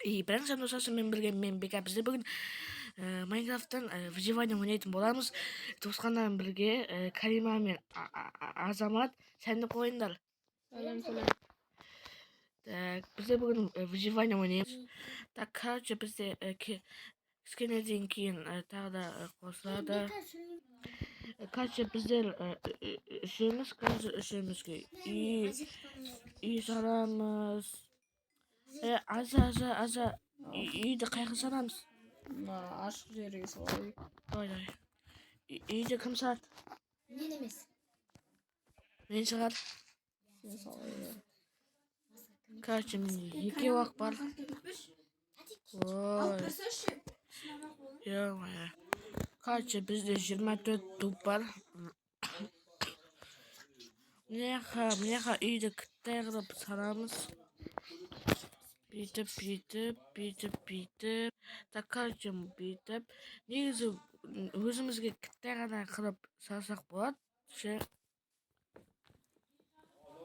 Бірінші достарыммен бірге мен Бека. Бізде бүгін Майнкрафттан выживание ойнайтын боламыз. Туысқандармен бірге Карима мен Азамат. Сәнді қойыңдар. Салам. Так, бізде бүгін выживание ойнаймыз. Так, короче, бізде кішкенеден кейін тағы да қосылады. Короче, біздер үшеумізге үй саламыз. Аза үйді қайғы саламыз. Ашық жерге салайық. Давай. Үйді кім салады? Мен емес. Мен шығар. Сен салайық. Короче, менде 2 уақ бар. Ой. Ё-моё. Короче, бізде 24 туп бар. Мыняқа үйді кіттай қылып саламыз. Бүйтіп. Так, короче, бүйтіп. Негізі өзімізге кіттай ғана қылып салсақ болады.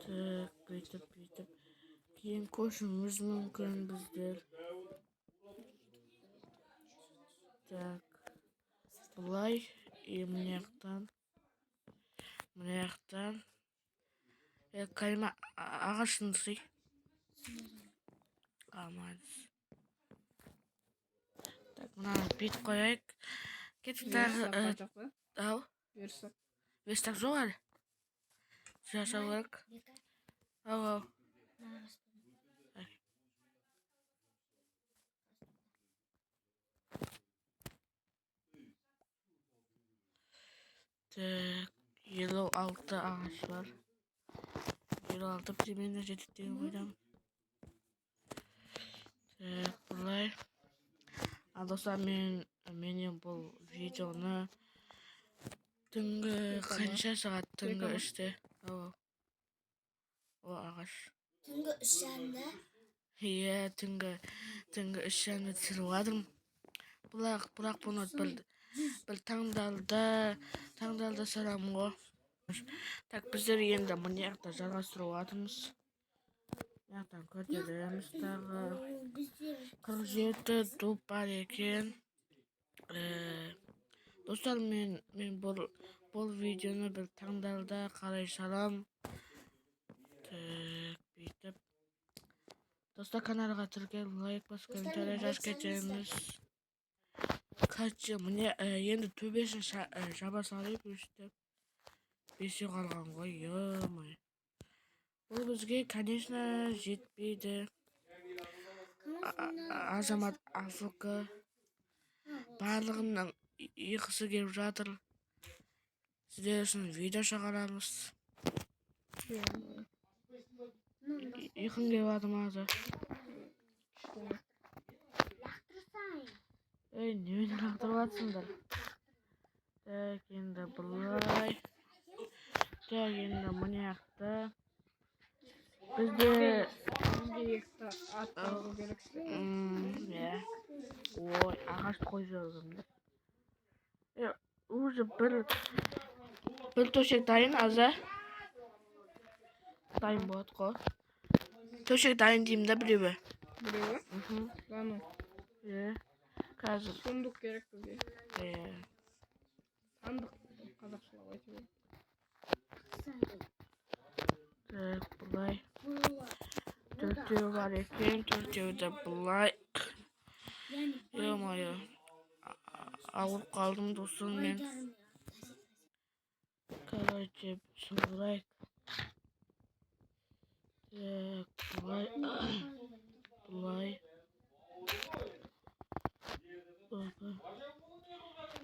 Так, бүйтіп. Кейін көшуіміз мүмкін біздер. Так, бұлай. Мынаяқтан. Карима ағашын сый. Амадыз. Так, мынаны бүйтіп қойайық. Кетіп тағы... Ау? Верстак жоқ әлі? Жасау керек. Ау. Так, 56 ағаш бар. 56 примерно жетіп деген ойдамын. Так, бұлай. Ал достар, менен бұл видеоны түнгі қанша сағат? Түнгі 3-те. О, ағаш. Түнгі 3-те? Иә, түнгі 3-те түсіріп жатырмын. Бірақ бұны бір таңдалды салам ғой. Так, біздер енді мұнаяқта жалғастырып жатырмыз. Яқтан көтереміз тағы. 47 туп бар екен. Достар, мен бұл видеоны бір таңдалды қарай салам. Так, бүйтіп. Достар, каналға тіркеліп, лайк басып, комментарий жазып кетеміз. Короче, міне енді төбесін жаба салайық өстіп. 5 қалған ғой, ё-моё. Бұл бізге, конечно, жетпейді. Азамат АФК. Барлығының ұйқысы келіп жатыр. Сіздер үшін видео шығарамыз. Ұйқың келіп жатыр ма аза? Немен лақтырып жатсыңдар? Так, енді бұлай. Так, енді мұнаяқты. Бізде екті ат алу керексі. Ой, ағаш қой жүргімді. Уже бір төшек дайын, аза. Дайын болады қой. Төшек дайын деймін да біреуі. Біреуі? Ғану. Қазір. Сундық керек бізге. Сандық қазақшылап айтып. Так, бұлай. 4-еу бар екен, 4-еу де бұлай. Ё-моё. Ауырып қалдым достым мен. Короче, бұлай. Так, бұлай.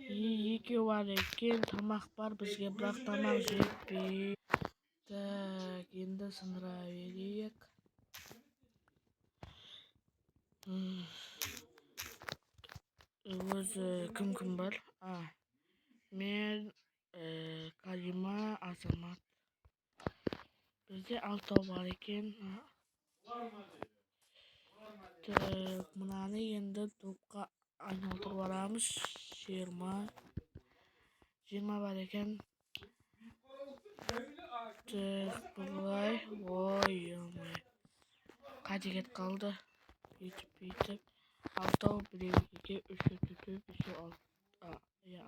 2 бар екен, тамақ бар бізге, бірақ тамақ жетпей. Так, енді сындыра берейік. Өзі кім бар? Мен, Карима, Азамат. Бізде 6 бар екен. Так, мұнаны енді топқа айналдырып арамыз. 20 бар екен. Так, бұлай. Ой, қайда кетіп қалды? Бүйтіп алтау біреуге үші төртеу бесеу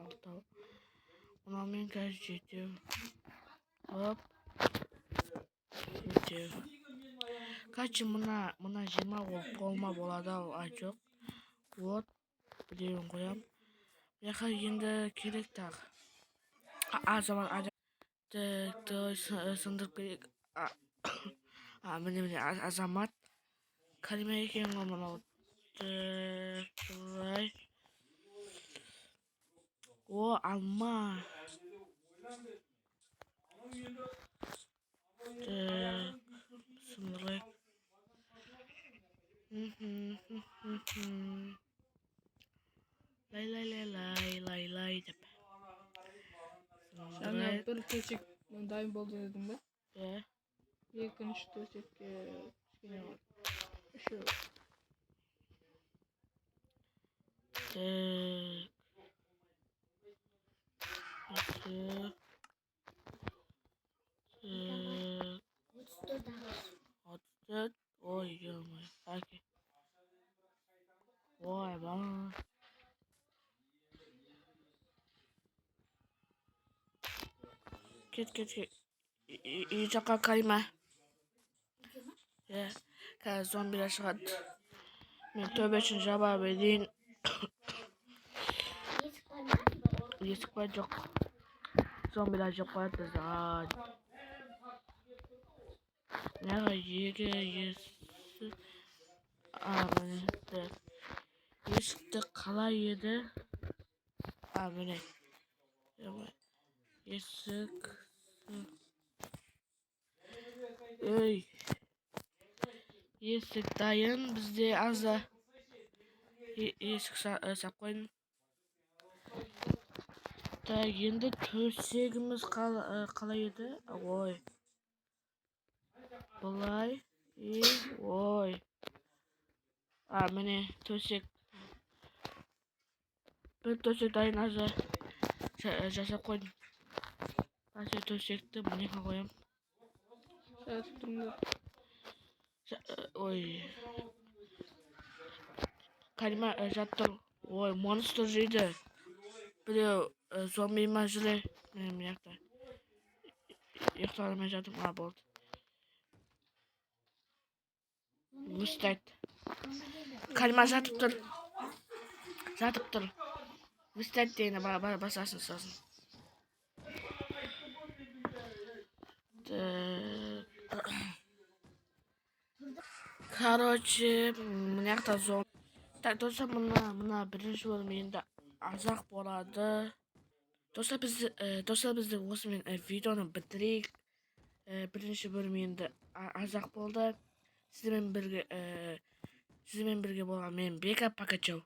алтау. Мынамен қазір жетеу. Оп. Жетеу. Короче, мына 20 ол толма болады ау, жоқ. Вот. Біреуін қоям. Яқа енді керек тағы. Азамат сындырып керек. Міне Азамат. Калима екен ғой мынау. Тұрай. О, алма. Сындырайық. Лай деп. Жаңа бір төсек дайын болды дедің бе? Екінші төсекке кішкене бар. Үшеу. Ой, ё-моё. Окей. Ой, бана. Кет. Үй жаққа Калима. Қазір зомбилер шығады. Мен төбесін жаба берейін. Есік бар жоқ. Зомбилер жеп қояды бізді. Неға екі есік. Міне. Есікті қалай еді? Міне. Есік. Өй. Есік дайын. Бізде аза. Есік сап қойын. Енді төсегіміз қалай еді? Ой. Бұлай. Ой. Міне төсек. Бір төсек дайын аза. Жасап қойын. Қазір төсекті міне қойым. Жатып тұрыңдар. Ой. Калима жаттыр. Ой, монстр жейді. Біреу зомби ма жүре. Мен яқта. Яқтарымен жатып. Болды. Выстайт. Калима жатып тұр. Выстайт дейіні басасын сосын. Короче, мына жақта зомби. Достар, мына бірінші бөлім енді азақ болады. Достар, бізді осымен видеоны бітірейік. Бірінші бөлім енді азақ болды. Сіздермен бірге болған мен Бека, пока, чау.